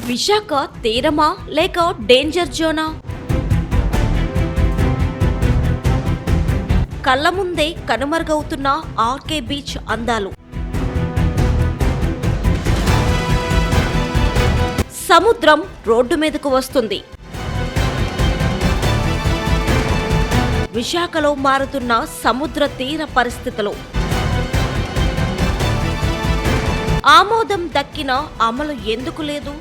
విశాఖ తీరమా లేక డేంజర్ జోనా? కళ్ళ ముందే కనుమరుగవుతున్న ఆర్కే బీచ్ అందాలు. సముద్రం రోడ్డు మీదకు వస్తుంది. విశాఖలో మారుతున్న సముద్ర తీర పరిస్థితులు. ఆమోదం దక్కిన అమలు ఎందుకు లేదు?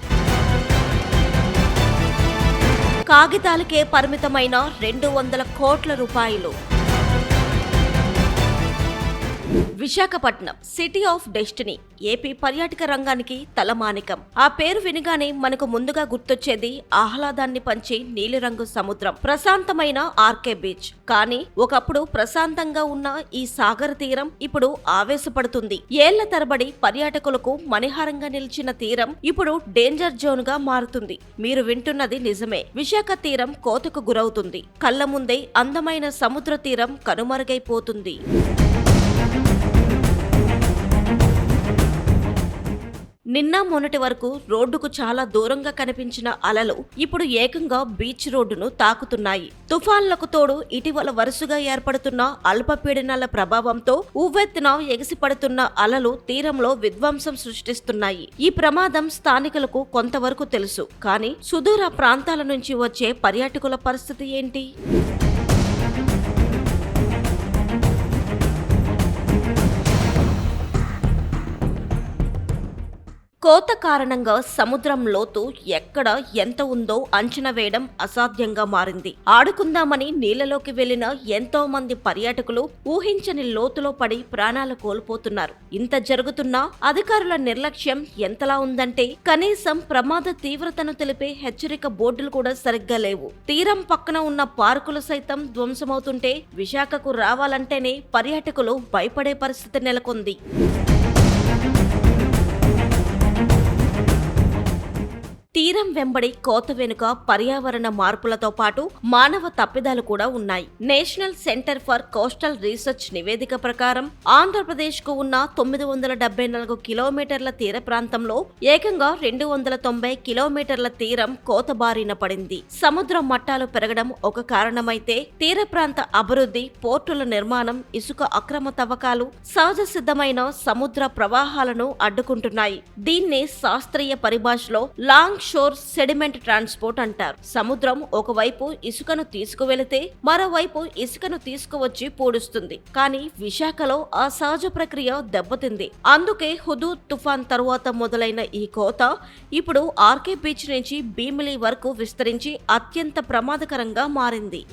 కాగితాలకే పరిమితమైన 200 కోట్ల రూపాయలు. Visakhapatnam city of destiny AP పర్యాటక రంగానికి తలమానికం. ఆ పేరు వినగానే మనకు ముందుగా గుర్తొచ్చేది ఆహ్లాదాన్ని పంచే నీలిరంగు సముద్రం, ప్రశాంతమైన ఆర్కే బీచ్. కానీ ఒకప్పుడు ప్రశాంతంగా ఉన్న ఈ సాగర తీరం ఇప్పుడు ఆవేశపడుతుంది. ఏళ్ల తరబడి పర్యాటకులకు మణిహారంగా నిలిచిన తీరం ఇప్పుడు డేంజర్ జోన్ గా మారుతుంది. మీరు వింటున్నది నిజమే. విశాఖ తీరం కోతకు గురవుతుంది. కళ్ల ముందే అందమైన సముద్ర తీరం కనుమరుగైపోతుంది. నిన్న మొన్నటి వరకు రోడ్డుకు చాలా దూరంగా కనిపించిన అలలు ఇప్పుడు ఏకంగా బీచ్ రోడ్డును తాకుతున్నాయి. తుఫాన్లకు తోడు ఇటీవల వరుసగా ఏర్పడుతున్న అల్పపీడనాల ప్రభావంతో ఉవ్వెత్తున ఎగిసిపడుతున్న అలలు తీరంలో విధ్వంసం సృష్టిస్తున్నాయి. ఈ ప్రమాదం స్థానికులకు కొంతవరకు తెలుసు. కానీ సుదూర ప్రాంతాల నుంచి వచ్చే పర్యాటకుల పరిస్థితి ఏంటి? కోత కారణంగా సముద్రం లోతు ఎక్కడ ఎంత ఉందో అంచనా వేయడం అసాధ్యంగా మారింది. ఆడుకుందామని నీళ్లలోకి వెళ్లిన ఎంతో మంది పర్యాటకులు ఊహించని లోతులో పడి ప్రాణాలు కోల్పోతున్నారు. ఇంత జరుగుతున్నా అధికారుల నిర్లక్ష్యం ఎంతలా ఉందంటే కనీసం ప్రమాద తీవ్రతను తెలిపే హెచ్చరిక బోర్డులు కూడా సరిగ్గా లేవు. తీరం పక్కన ఉన్న పార్కులు సైతం ధ్వంసమవుతుంటే విశాఖకు రావాలంటేనే పర్యాటకులు భయపడే పరిస్థితి నెలకొంది. తీరం వెంబడి కోత వెనుక పర్యావరణ మార్పులతో పాటు మానవ తప్పిదాలు కూడా ఉన్నాయి. National centre for coastal research నివేదిక ప్రకారం ఆంధ్రప్రదేశ్ కు ఉన్న 974 కిలోమీటర్ల తీర ప్రాంతంలో ఏకంగా 290 కిలోమీటర్ల తీరం కోత బారిన పడింది. సముద్ర మట్టాలు పెరగడం ఒక కారణమైతే తీర ప్రాంత అభివృద్ధి, పోర్టుల నిర్మాణం, ఇసుక అక్రమ తవ్వకాలు సహజ సిద్ధమైన సముద్ర ప్రవాహాలను అడ్డుకుంటున్నాయి. దీన్నే శాస్త్రీయ పరిభాషలో లాంగ్ షోర్ సెడిమెంట్ ట్రాన్స్పోర్ట్ అంటారు. సముద్రం ఒకవైపు ఇసుకను తీసుకువెళితే మరోవైపు ఇసుకను తీసుకువచ్చి పూడుస్తుంది. కానీ విశాఖలో ఆ సహజ ప్రక్రియ దెబ్బతింది. అందుకే హుదూద్ తుఫాన్ తరువాత మొదలైన ఈ కోత ఇప్పుడు ఆర్కే బీచ్ నుంచి భీమిలి వరకు విస్తరించి అత్యంత ప్రమాదకరంగా మారింది.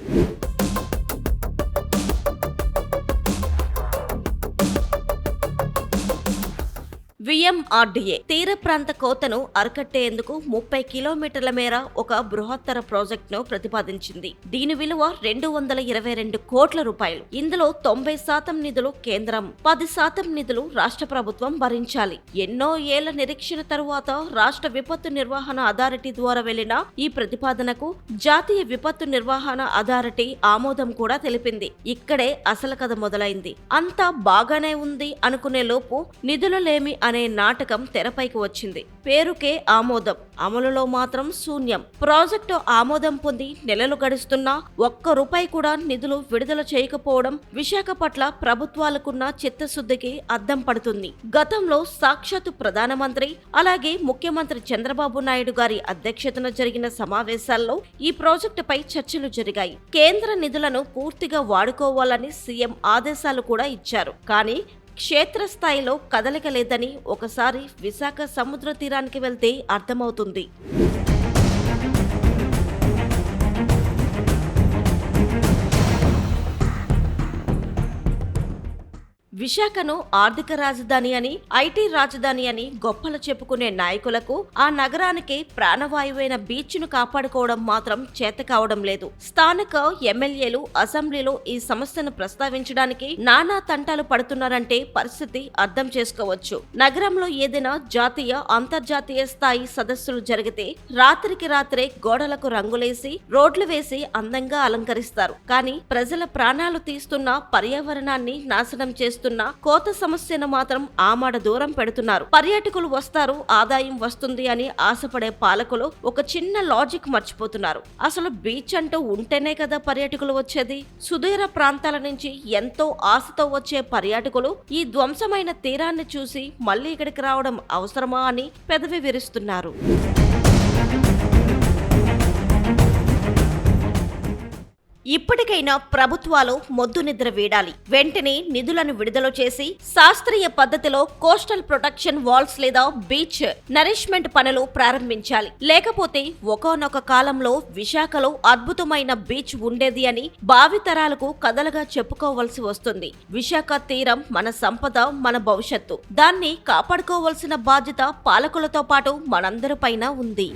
విఎంఆర్డీఏ తీర ప్రాంత కోతను అరికట్టేందుకు 30 కిలోమీటర్ల మేర ఒక బృహత్తర ప్రాజెక్టును ప్రతిపాదించింది. దీని విలువ 222 కోట్ల రూపాయలు. ఇందులో 90% నిధులు కేంద్రం, 10% నిధులు రాష్ట్ర ప్రభుత్వం భరించాలి. ఎన్నో ఏళ్ల నిరీక్షణ తరువాత రాష్ట్ర విపత్తు నిర్వహణ అథారిటీ ద్వారా వెళ్లిన ఈ ప్రతిపాదనకు జాతీయ విపత్తు నిర్వహణ అథారిటీ ఆమోదం కూడా తెలిపింది. ఇక్కడే అసలు కథ మొదలైంది. అంతా బాగానే ఉంది అనుకునే లోపు నిధులలేమి అనే నాటకం తెరపైకి వచ్చింది. పేరుకే ఆమోదం, అమలులో మాత్రం శూన్యం. ప్రాజెక్టు ఆమోదం పొంది నెలలు గడుస్తున్నా ఒక్క రూపాయి కూడా నిధులు విడుదల చేయకపోవడం విశాఖ పట్ల ప్రభుత్వాలకున్న చిత్తశుద్ధికి అద్దం పడుతుంది. గతంలో సాక్షాత్తు ప్రధానమంత్రి అలాగే ముఖ్యమంత్రి చంద్రబాబు నాయుడు గారి అధ్యక్షతన జరిగిన సమావేశాల్లో ఈ ప్రాజెక్టుపై చర్చలు జరిగాయి. కేంద్ర నిధులను పూర్తిగా వాడుకోవాలని సీఎం ఆదేశాలు కూడా ఇచ్చారు. కానీ క్షేత్రస్థాయిలో కదలిక లేదని ఒకసారి విశాఖ సముద్ర తీరానికి వెళ్తే అర్థమవుతుంది. విశాఖను ఆర్థిక రాజధాని అని, ఐటీ రాజధాని అని గొప్పలు చెప్పుకునే నాయకులకు ఆ నగరానికి ప్రాణవాయువైన బీచ్ను కాపాడుకోవడం మాత్రం చేత కావడం లేదు. స్థానిక ఎమ్మెల్యేలు అసెంబ్లీలో ఈ సమస్యను ప్రస్తావించడానికి నానా తంటాలు పడుతున్నారంటే పరిస్థితి అర్థం చేసుకోవచ్చు. నగరంలో ఏదైనా జాతీయ, అంతర్జాతీయ స్థాయి సదస్సులు జరిగితే రాత్రికి రాత్రే గోడలకు రంగులేసి రోడ్లు వేసి అందంగా అలంకరిస్తారు. కానీ ప్రజల ప్రాణాలు తీస్తున్న, పర్యావరణాన్ని నాశనం చేస్తున్న చేస్తున్నా కోత సమస్యను మాత్రం ఆమడ దూరం పెడుతున్నారు. పర్యాటకులు వస్తారు, ఆదాయం వస్తుంది అని ఆశపడే పాలకులు ఒక చిన్న లాజిక్ మర్చిపోతున్నారు. అసలు బీచ్ అంటూ ఉంటేనే కదా పర్యాటకులు వచ్చేది. సుదూర ప్రాంతాల నుంచి ఎంతో ఆశతో వచ్చే పర్యాటకులు ఈ ధ్వంసమైన తీరాన్ని చూసి మళ్ళీ ఇక్కడికి రావడం అవసరమా అని పెదవి విరుస్తున్నారు. ఇప్పటికైనా ప్రభుత్వాలు మొద్దు నిద్ర వీడాలి. వెంటనే నిధులను విడుదల చేసి శాస్త్రీయ పద్ధతిలో కోస్టల్ ప్రొటెక్షన్ వాల్స్ లేదా బీచ్ నరిష్మెంట్ పనులు ప్రారంభించాలి. లేకపోతే ఒకానొక కాలంలో విశాఖలో అద్భుతమైన బీచ్ ఉండేది అని భావితరాలకు కథలుగా చెప్పుకోవలసి వస్తుంది. విశాఖ తీరం మన సంపద, మన భవిష్యత్తు. దాన్ని కాపాడుకోవాల్సిన బాధ్యత పాలకులతో పాటు మనందరిపైన ఉంది.